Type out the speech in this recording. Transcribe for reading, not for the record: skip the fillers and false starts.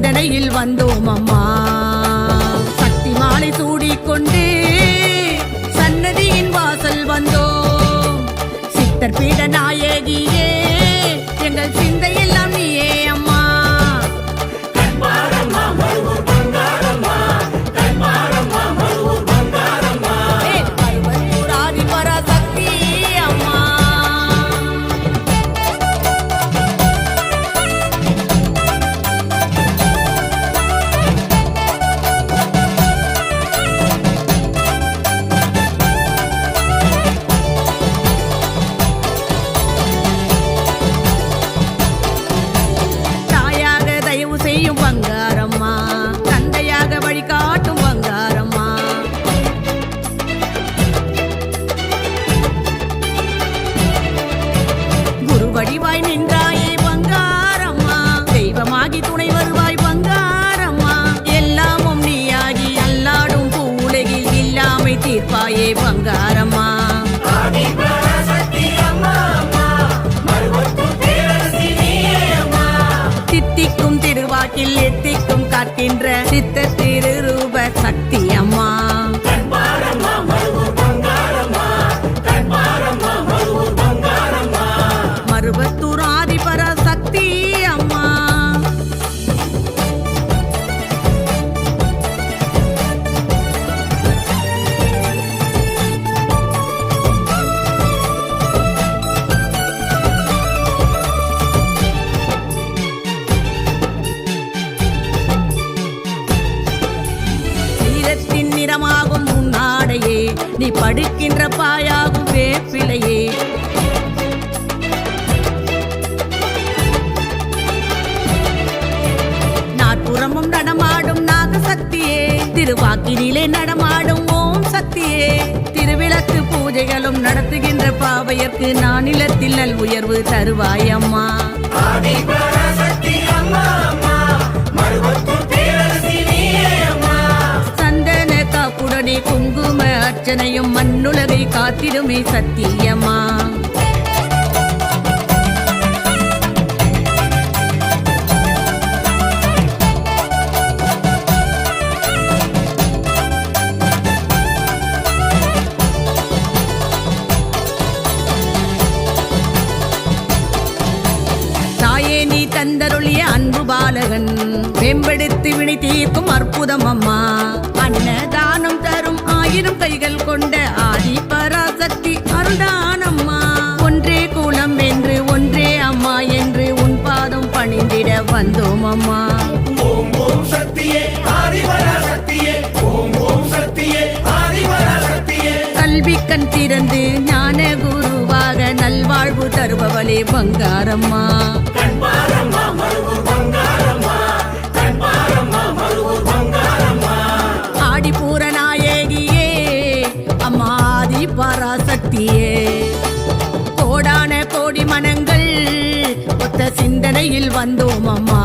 சிந்தனையில் வந்தோம் அம்மா. சக்தி மாலை சூடிக்கொண்டு சன்னதியின் வாசல் வந்தோம். சித்தர் பீட நாயகியே எங்கள் சிந்தையெல்லாம் நீயே அம்மா. பங்காரம்மா தந்தையாக வழிகாட்டும் பங்காரம்மா. குரு வடிவாய் நின்றாயே பங்காரம்மா. தெய்வமாகி துணை வருவாய் பங்காரம்மா. எல்லாமும் நீயாகி அல்லாடும் பூவுலகில் இல்லாமை தீர்ப்பாயே பங்காரம்மா. தித்திக்கும் திருவாக்கில் எத்திக்கும் காக்கின்ற சித்த திருரூப சக்தி அம்மா. மருவத்தூர் ஆதிபர சக்தி அம்மா. நிறமாகும் முன்னாடையே நீ படுக்கின்ற பாயாகும் வேப்பிலையே. நாற்புறமும் நடமாடும் நாகசக்தியே. திருவாக்கினிலே நடமாடும் ஓம் சக்தியே. திருவிளக்கு பூஜைகளும் நடத்துகின்ற பாவையர்க்கு நானிலத்தில் நல் உயர்வு தருவாயம்மா. காப்புடனே குங்கும அர்ச்சனையும் மண்ணுலகை காத்திடுமே சத்தியம்மா. தாயே நீ தந்தருளிய அன்பு பாலகன் மேம்படுத்தி வினை தீர்க்கும் அற்புதம் அம்மா. அன்னதானம் தரும் ஆயிரம் கைகள் கொண்ட ஆதி பராசக்தி அருள்தானம்மா. ஒன்றே குலம் என்று ஒன்றே அம்மா என்று உன் பாதம் பணிந்திட வந்தோம் அம்மா. ஓம் ஓம் சக்தியே ஆதிபராசக்தியே. ஓம் ஓம் சக்தியே ஆதிபராசக்தியே. கல்வி கண் திறந்து ஞான குருவாக நல்வாழ்வு தருபவளே பங்காரம்மா. ஆடிப்பூர நாயகியே அம்மாதி பராசக்தியே. கோடான கோடி மனங்கள் ஒத்த சிந்தனையில் வந்தோம் அம்மா.